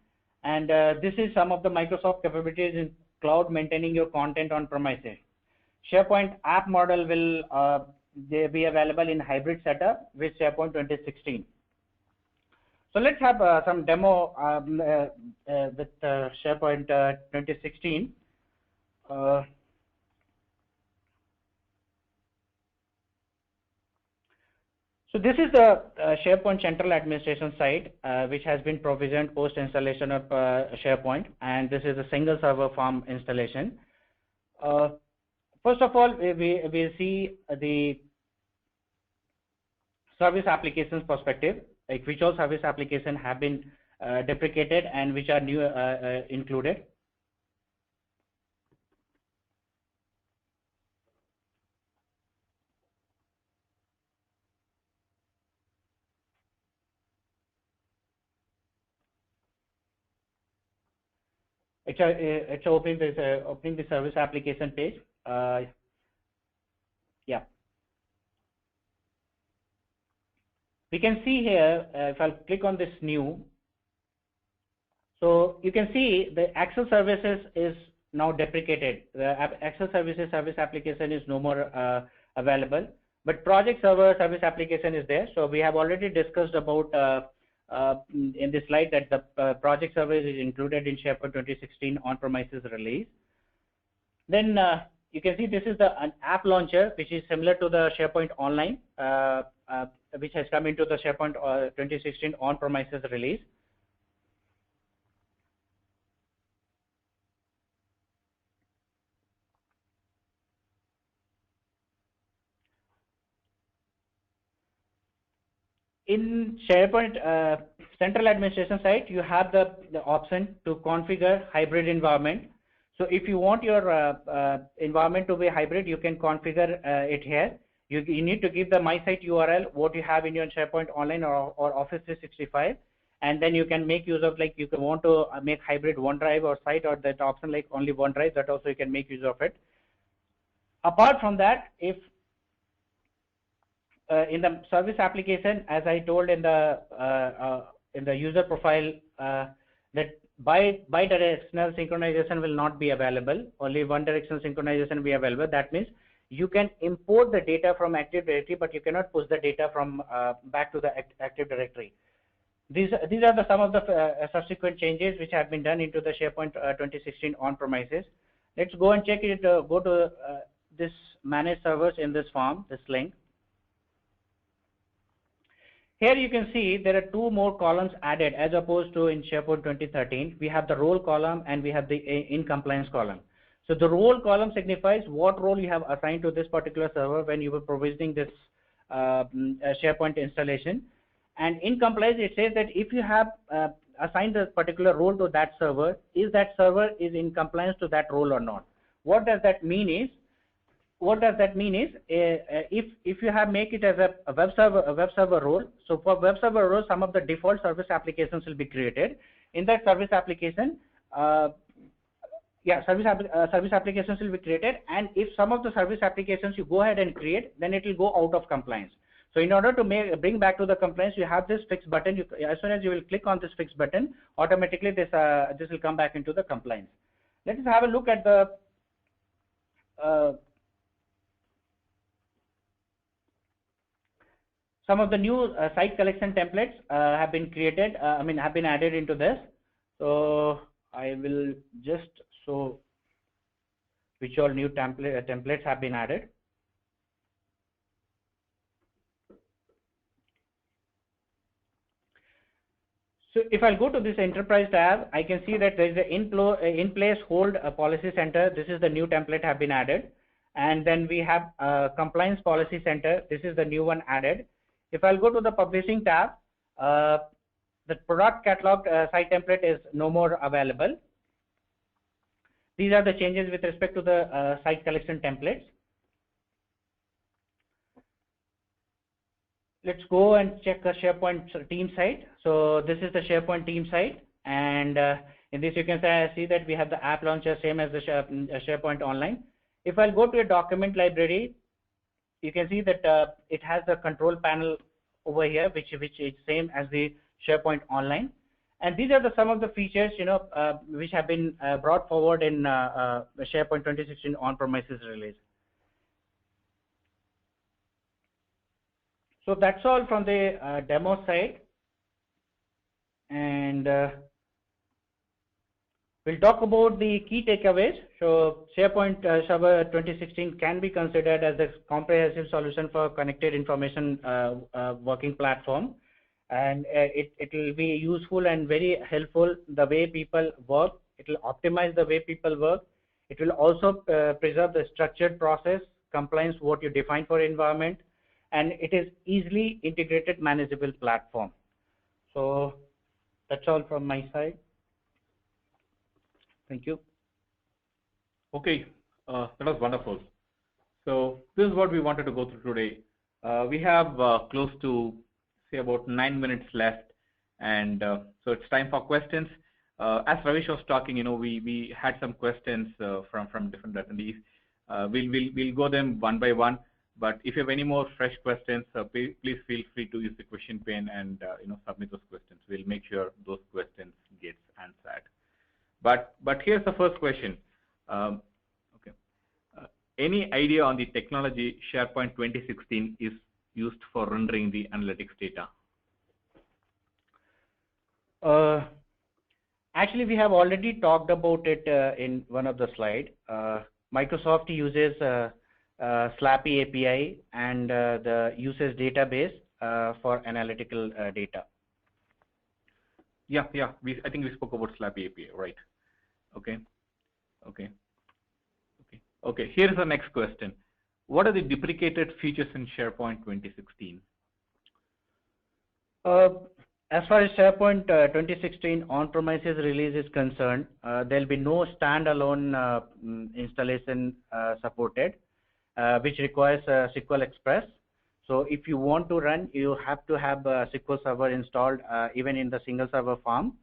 S3: And this is some of the Microsoft capabilities in cloud maintaining your content on premises. SharePoint app model will be available in hybrid setup with SharePoint 2016. So let's have some demo with SharePoint 2016. So this is the SharePoint Central Administration site, which has been provisioned post installation of SharePoint, and this is a single server farm installation. First of all, we see the service applications perspective, like which all service applications have been deprecated and which are new included. It's opening the service application page. Yeah. We can see here, if I'll click on this new, so you can see the Excel services is now deprecated. The Excel services service application is no more available, but project server service application is there. So we have already discussed about in this slide that the project server is included in SharePoint 2016 on-premises release. Then you can see this is an app launcher, which is similar to the SharePoint Online, which has come into the SharePoint 2016 on-premises release. In SharePoint Central Administration site, you have the option to configure hybrid environment. So if you want your environment to be hybrid, you can configure it here. You need to give the my site URL, what you have in your SharePoint Online or Office 365, and then you can make use of, like, you can want to make hybrid OneDrive or site, or that option like only OneDrive, that also you can make use of it. Apart from that, if in the service application, as I told in the user profile, that bidirectional synchronization will not be available. Only one directional synchronization will be available. That means you can import the data from Active Directory, but you cannot push the data from back to the Active Directory. These are some of the subsequent changes which have been done into the SharePoint 2016 on-premises. Let's go and check it. Go to this manage servers in this form, this link. Here you can see there are two more columns added as opposed to in SharePoint 2013. We have the role column and we have the in compliance column. So the role column signifies what role you have assigned to this particular server when you were provisioning this SharePoint installation. And in compliance, it says that if you have assigned a particular role to that server is in compliance to that role or not. What does that mean is, if you have make it as a web server role, so for web server role, some of the default service applications will be created. In that service application, service applications will be created, and if some of the service applications you go ahead and create, then it will go out of compliance. So in order to bring back to the compliance, you have this fix button. As soon as you will click on this fix button, automatically this will come back into the compliance. Let us have a look at the some of the new site collection templates have been created. Have been added into this. So I will just show which all new templates have been added. So if I go to this enterprise tab, I can see that there is an in place hold policy center. This is the new template have been added. And then we have compliance policy center. This is the new one added. If I'll go to the publishing tab, the product catalog site template is no more available. These are the changes with respect to the site collection templates. Let's go and check the SharePoint team site. So this is the SharePoint team site, and in this you can see that we have the app launcher same as the SharePoint Online. If I'll go to a document library, you can see that it has the control panel over here, which is same as the SharePoint Online. And these are some of the features which have been brought forward in SharePoint 2016 on-premises release. So that's all from the demo side, and we'll talk about the key takeaways. So SharePoint Server 2016 can be considered as a comprehensive solution for connected information working platform, and it will be useful and very helpful the way people work. It will optimize the way people work. It will also preserve the structured process, compliance what you define for environment, and it is easily integrated manageable platform. So that's all from my side. Thank you.
S2: Okay, that was wonderful. So this is what we wanted to go through today. We have close to say about 9 minutes left, and so it's time for questions. As Ravish was talking, we had some questions from different attendees. We'll go them one by one. But if you have any more fresh questions, please feel free to use the question pane and submit those questions. We'll make sure those questions gets answered. But here's the first question. Okay, any idea on the technology SharePoint 2016 is used for rendering the analytics data?
S3: Actually, we have already talked about it in one of the slides. Microsoft uses Slappy API and the usage database for analytical data.
S2: Yeah. I think we spoke about Slappy API, right? Okay. Here is the next question. What are the deprecated features in SharePoint 2016?
S3: As far as SharePoint 2016 on-premises release is concerned, there will be no standalone installation supported, which requires SQL Express. So if you want to run, you have to have a SQL Server installed even in the single server farm.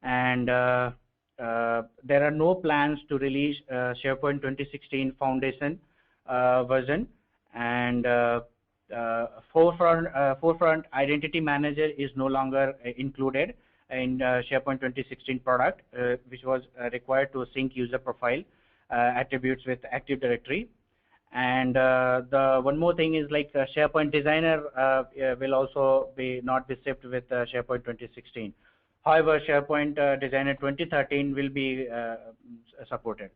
S3: And there are no plans to release SharePoint 2016 Foundation version, and Forefront Identity Manager is no longer included in SharePoint 2016 product, which was required to sync user profile attributes with Active Directory. And the one more thing is like SharePoint Designer will also not be shipped with SharePoint 2016. However, SharePoint Designer 2013 will be supported.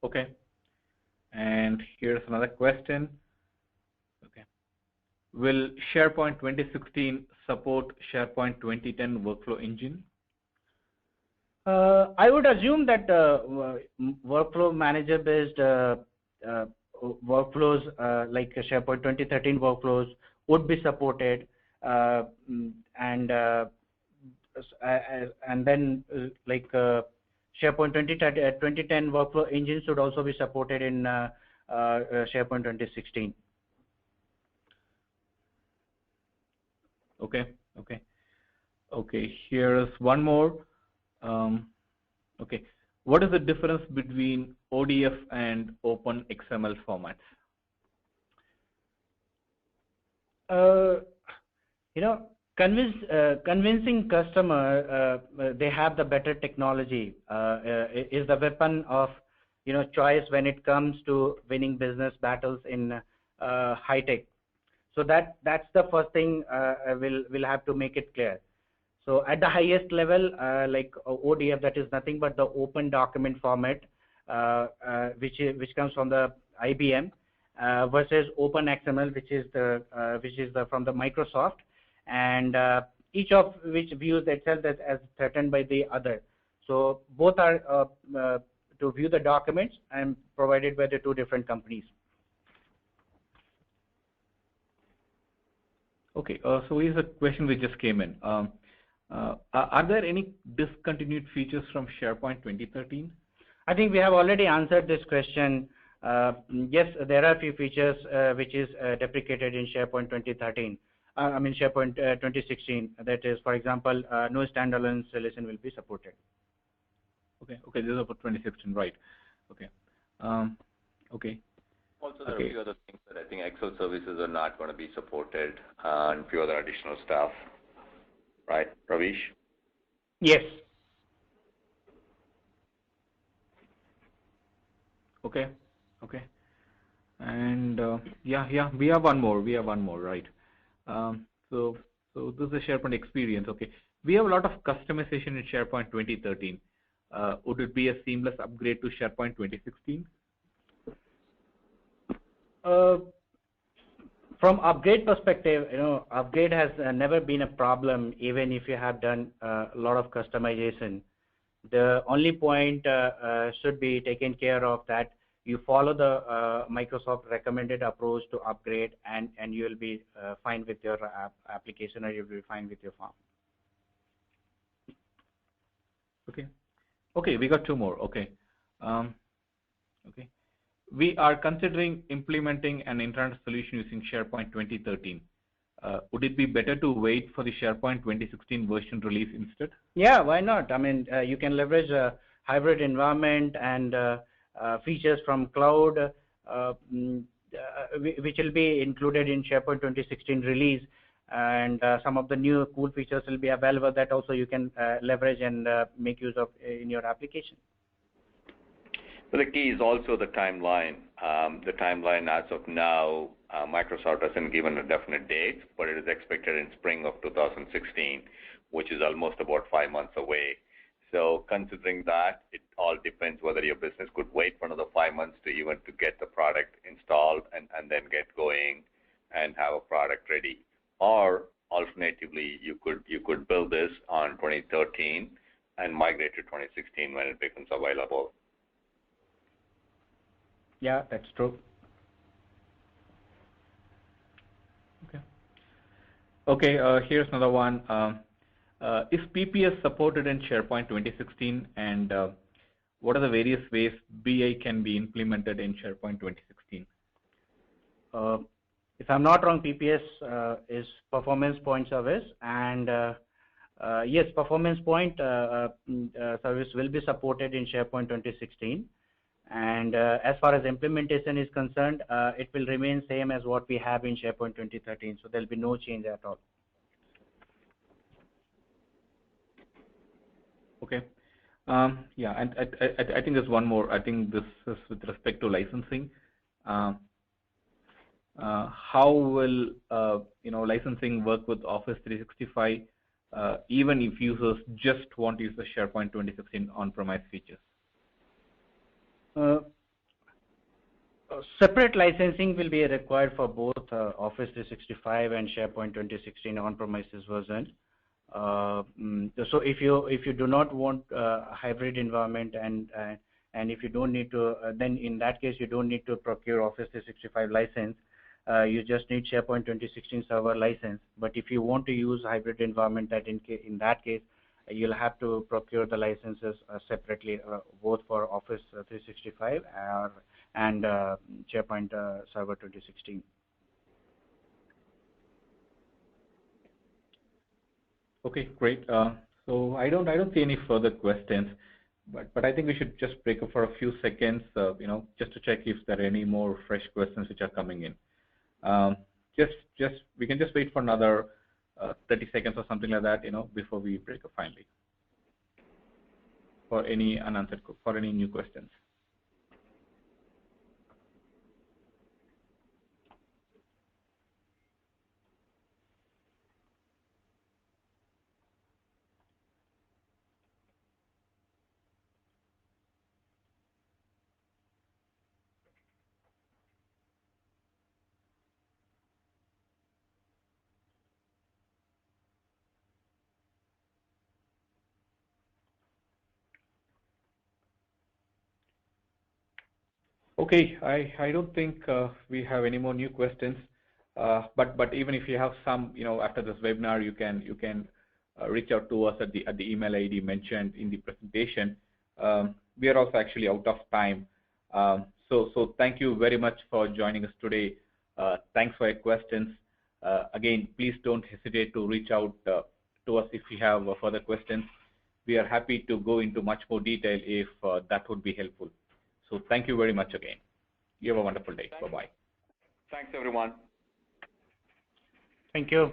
S2: Okay. And here's another question. Okay. Will SharePoint 2016 support SharePoint 2010 workflow engine?
S3: I would assume that workflow manager based workflows like SharePoint 2013 workflows would be supported, and then like SharePoint 2010 workflow engine should also be supported in SharePoint 2016.
S2: Okay. Here's one more. Okay, what is the difference between ODF and Open XML formats?
S3: Convincing customer they have the better technology is the weapon of choice when it comes to winning business battles in high tech. So that's the first thing we'll have to make it clear. So at the highest level, like ODF, that is nothing but the open document format, which comes from the IBM, versus Open XML, which is from the Microsoft, and each of which views itself as threatened by the other. So both are to view the documents and provided by the two different companies.
S2: Okay, so here's a question which just came in. Are there any discontinued features from SharePoint 2013?
S3: I think we have already answered this question. Yes, there are a few features which is deprecated in SharePoint 2013. I mean SharePoint 2016. That is, for example, no standalone installation will be supported.
S2: Okay, this is for 2016, right? Okay. Okay.
S4: Also, there are a few other things that I think Excel services are not going to be supported, and a few other additional stuff. Right, Ravish?
S3: Yes.
S2: Okay. And yeah, we have one more, right? So this is a SharePoint experience. Okay, we have a lot of customization in SharePoint 2013. Would it be a seamless upgrade to SharePoint 2016?
S3: From upgrade perspective, upgrade has never been a problem, even if you have done a lot of customization. The only point should be taken care of that you follow the Microsoft recommended approach to upgrade, and you will be fine with your application, or you will be fine with your farm.
S2: Okay, we got two more. Okay. We are considering implementing an internet solution using SharePoint 2013. Would it be better to wait for the SharePoint 2016 version release instead?
S3: Yeah, why not? I mean, you can leverage a hybrid environment and features from cloud, which will be included in SharePoint 2016 release, and some of the new cool features will be available that also you can leverage and make use of in your application.
S4: So the key is also the timeline. The timeline as of now, Microsoft hasn't given a definite date, but it is expected in spring of 2016, which is almost about 5 months away. So considering that, it all depends whether your business could wait for another 5 months to even to get the product installed and then get going and have a product ready. Or alternatively, you could build this on 2013 and migrate to 2016 when it becomes available.
S3: Yeah, that's true.
S2: Okay, here's another one. Is PPS supported in SharePoint 2016, and what are the various ways BI can be implemented in SharePoint 2016?
S3: If I'm not wrong, PPS is Performance Point Service, and yes, Performance Point service will be supported in SharePoint 2016. And as far as implementation is concerned, it will remain same as what we have in SharePoint 2013. So there'll be no change at all.
S2: Okay. Yeah, and I think there's one more. I think this is with respect to licensing. Um, how will licensing work with Office 365, even if users just want to use the SharePoint 2016 on-premise features?
S3: Separate licensing will be required for both Office 365 and SharePoint 2016 on-premises version. So if you do not want a hybrid environment and if you don't need to, then in that case you don't need to procure Office 365 license. You just need SharePoint 2016 server license. But if you want to use hybrid environment, that in that case you'll have to procure the licenses separately, both for Office 365 and SharePoint Server 2016.
S2: Okay, great. So I don't see any further questions, but I think we should just break up for a few seconds, just to check if there are any more fresh questions which are coming in. We can just wait for another 30 seconds or something like that, before we break up finally for any new questions. Okay, I don't think we have any more new questions. But even if you have some, after this webinar, you can reach out to us at the email ID mentioned in the presentation. We are also actually out of time. So thank you very much for joining us today. Thanks for your questions. Again, please don't hesitate to reach out to us if you have further questions. We are happy to go into much more detail if that would be helpful. So thank you very much again. You have a wonderful day. Bye-bye.
S4: Thanks, everyone.
S3: Thank you.